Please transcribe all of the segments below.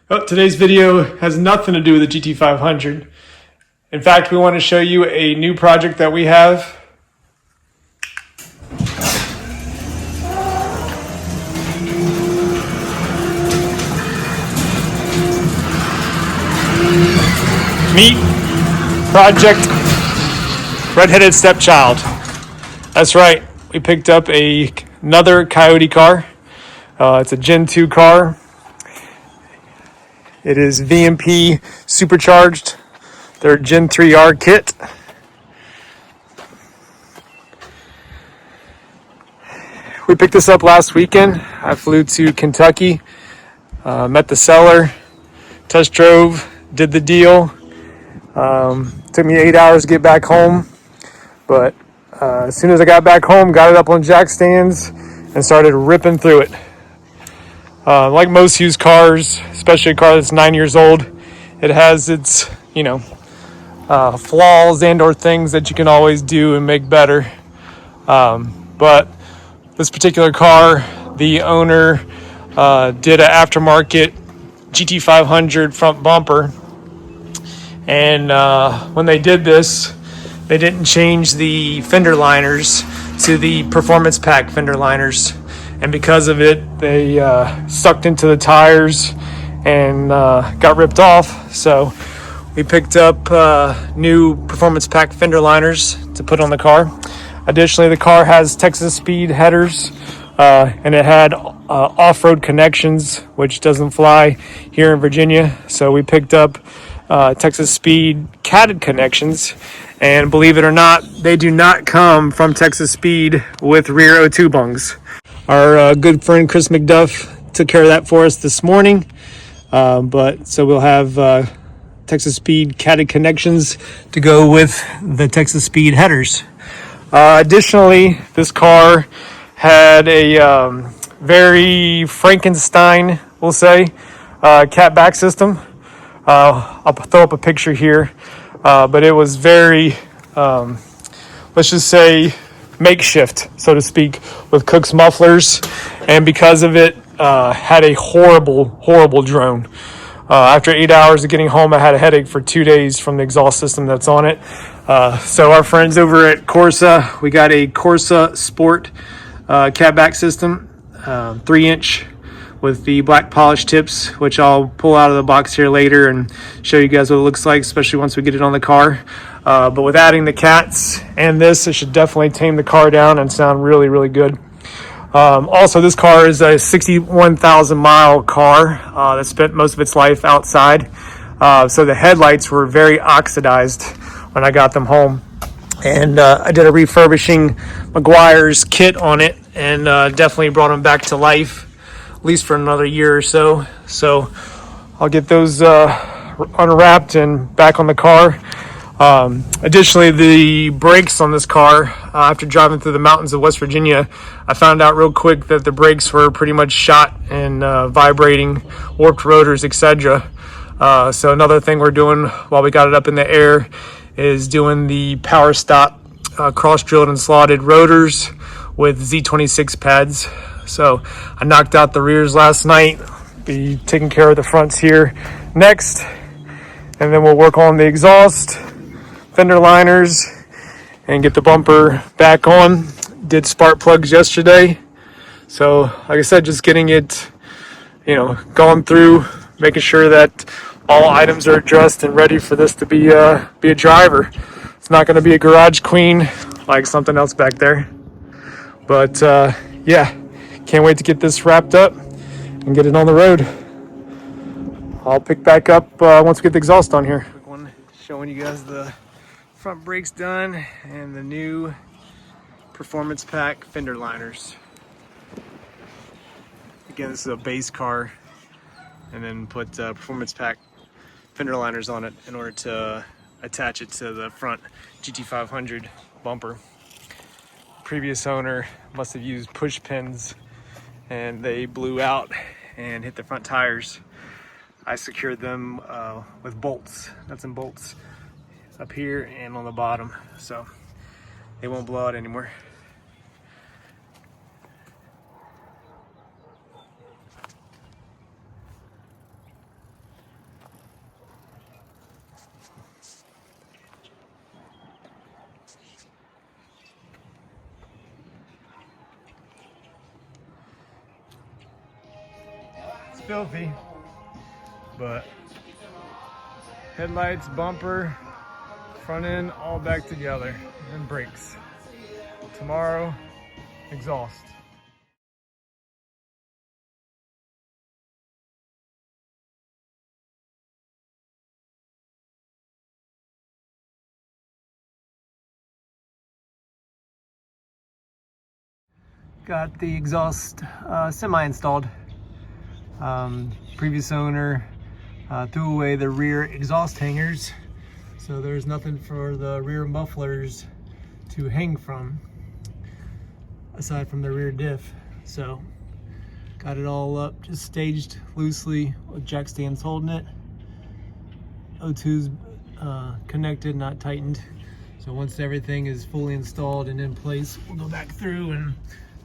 Well, today's video has nothing to do with the GT500. In fact, we want to show you a new project that we have. Meet Project Redheaded Stepchild. That's right, we picked up another COYOTE car. It's a Gen 2 car. It is VMP Supercharged, their Gen 3R kit. We picked this up last weekend. I flew to Kentucky, met the seller, test drove, did the deal. Took me 8 hours to get back home, but as soon as I got back home, got it up on jack stands and started ripping through it. Like most used cars, especially a car that's 9 years old, it has its, flaws and or things that you can always do and make better. But this particular car, the owner did an aftermarket GT500 front bumper. And when they did this, they didn't change the fender liners to the performance pack fender liners. And because of it, they sucked into the tires and got ripped off. So we picked up new performance pack fender liners to put on the car. Additionally, the car has TEXASSPEED headers, and it had off-road connections, which doesn't fly here in Virginia. So we picked up TEXASSPEED catted connections, and believe it or not, they do not come from TEXASSPEED with rear O2 bungs. Our good friend Chris McDuff took care of that for us this morning, but so we'll have TEXASSPEED catted connections to go with the TEXASSPEED headers. Additionally, this car had a very Frankenstein, we'll say, catback system. I'll throw up a picture here, but it was very, let's just say, makeshift, so to speak, with Cook's mufflers, and because of it, had a horrible drone. After 8 hours of getting home, I had a headache for 2 days from the exhaust system that's on it. So our friends over at Corsa, we got a Corsa Sport catback system, 3-inch with the black polish tips, which I'll pull out of the box here later and show you guys what it looks like, especially once we get it on the car. But with adding the cats and this, it should definitely tame the car down and sound really good. Also, this car is a 61,000 mile car that spent most of its life outside. So the headlights were very oxidized when I got them home. And I did a refurbishing Meguiar's kit on it, and definitely brought them back to life, at least for another year or so. So I'll get those unwrapped and back on the car. Additionally, the brakes on this car, after driving through the mountains of West Virginia, I found out real quick that the brakes were pretty much shot and vibrating, warped rotors, etc. So another thing we're doing while we got it up in the air is doing the power stop cross-drilled and slotted rotors with Z26 pads. So I knocked out the rears last night, be taking care of the fronts here next, and then we'll work on the exhaust, fender liners, and get the bumper back on. Did spark plugs yesterday, so like I said, just getting it gone through, making sure that all items are addressed and ready for this to be a driver. It's not going to be a garage queen like something else back there, but yeah, can't wait to get this wrapped up and get it on the road. I'll pick back up once we get the exhaust on here. Quick one showing you guys the front brakes done and the new performance pack fender liners. Again, this is a base car, and then put performance pack fender liners on it in order to attach it to the front GT500 bumper. Previous owner must have used push pins and they blew out and hit the front tires. I secured them with bolts, nuts and bolts, up here and on the bottom, so they won't blow out anymore. filthy, but headlights, bumper, front end, all back together, and brakes. Tomorrow, exhaust. Got the exhaust semi-installed. Previous owner threw away the rear exhaust hangers, so there's nothing for the rear mufflers to hang from aside from the rear diff. So got it all up, just staged loosely with jack stands holding it. O2's connected, not tightened. So once everything is fully installed and in place, we'll go back through and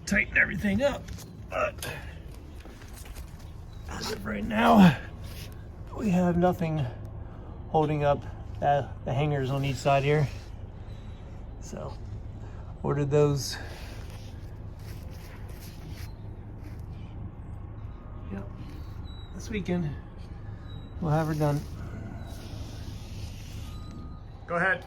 tighten everything up. But as of right now, we have nothing holding up the hangers on each side here. So ordered those. Yep, this weekend we'll have her done. Go ahead.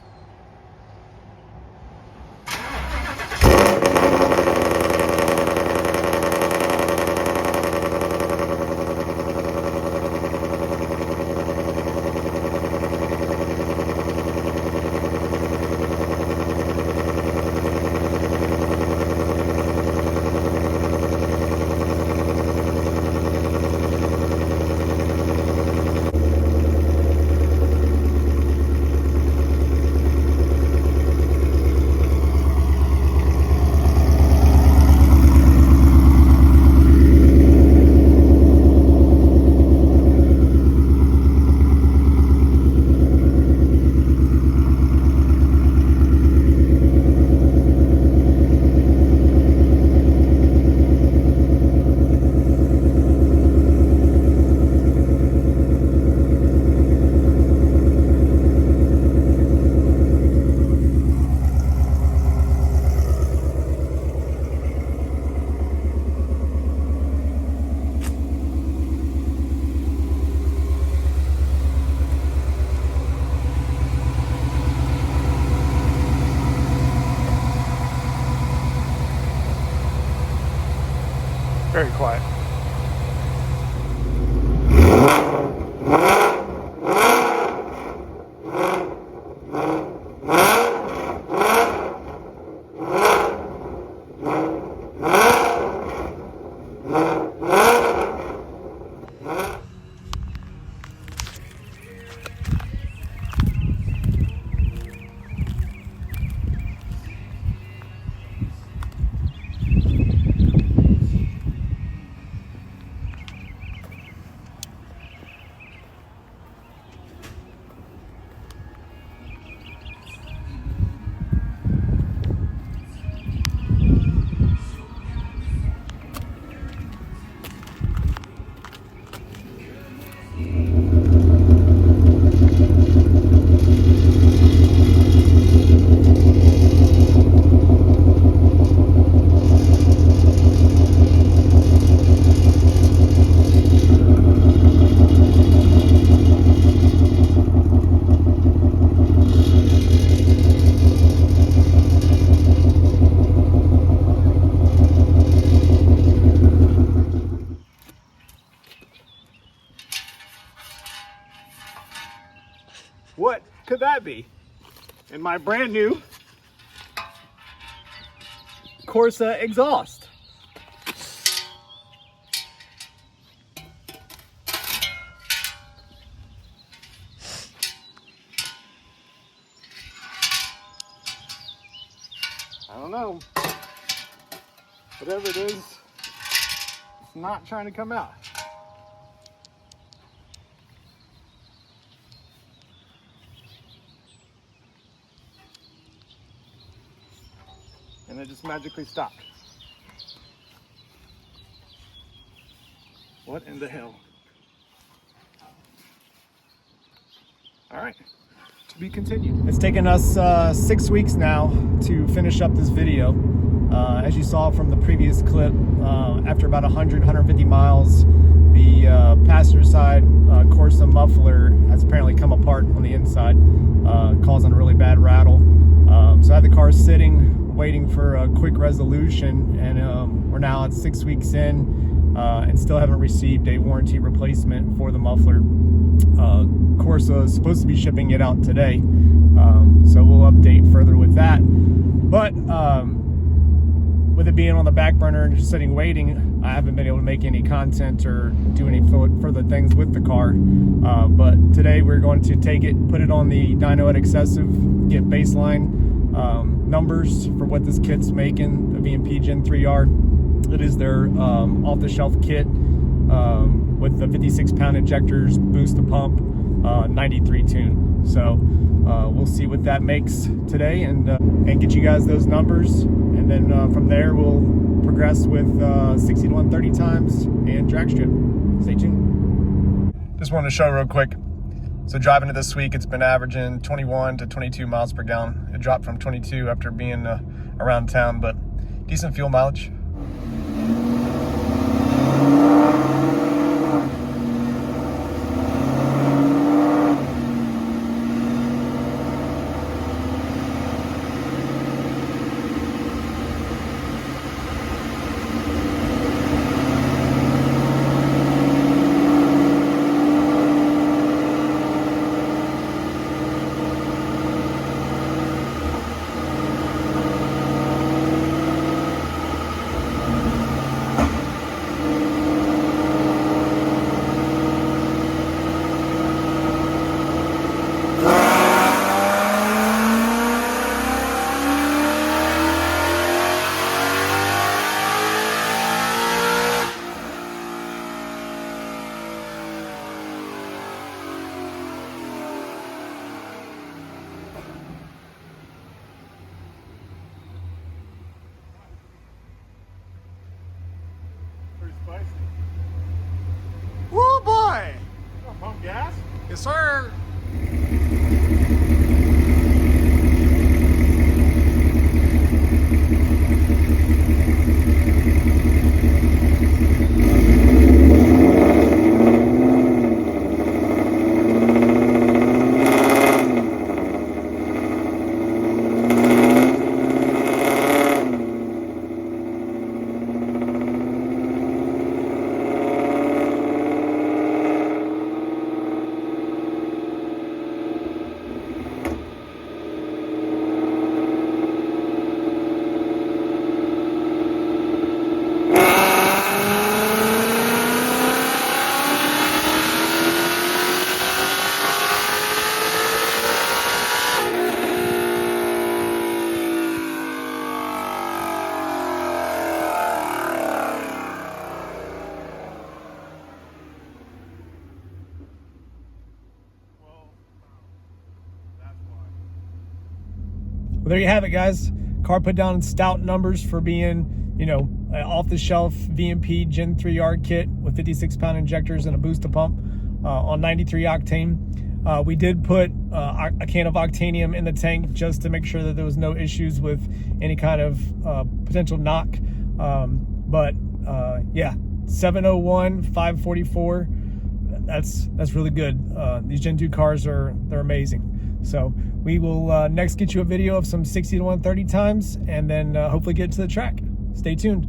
Very quiet. What could that be? In my brand new Corsa exhaust. I don't know. Whatever it is, it's not trying to come out. And it just magically stopped. What in the hell? All right, to be continued. It's taken us 6 weeks now to finish up this video. As you saw from the previous clip, after about 100, 150 miles, the passenger side Corsa muffler has apparently come apart on the inside, causing a really bad rattle. So I had the car sitting, waiting for a quick resolution, and we're now at 6 weeks in and still haven't received a warranty replacement for the muffler. Corsa is supposed to be shipping it out today, so we'll update further with that. But with it being on the back burner and just sitting waiting, I haven't been able to make any content or do any further things with the car. But today we're going to take it, put it on the Dyno at Excessive, get baseline numbers for what this kit's making, the VMP Gen 3R. It is their off-the-shelf kit with the 56-pound injectors, boost the pump, 93 tune. So we'll see what that makes today and get you guys those numbers. And then from there, we'll progress with 60 to 130 times and drag strip. Stay tuned. Just wanted to show real quick. So driving it this week, it's been averaging 21 to 22 miles per gallon. It dropped from 22 after being around town, but decent fuel mileage. Spicy. Woo boy! Oh, pump gas? Yes, sir. Well, there you have it, guys. Car put down stout numbers for being, you know, off-the-shelf VMP Gen 3R kit with 56-pound injectors and a booster pump on 93 octane. We did put a can of octanium in the tank just to make sure that there was no issues with any kind of potential knock. Yeah, 701, 544. That's really good. These Gen 2 cars they're amazing. So we will next get you a video of some 60 to 130 times and then hopefully get to the track. Stay tuned.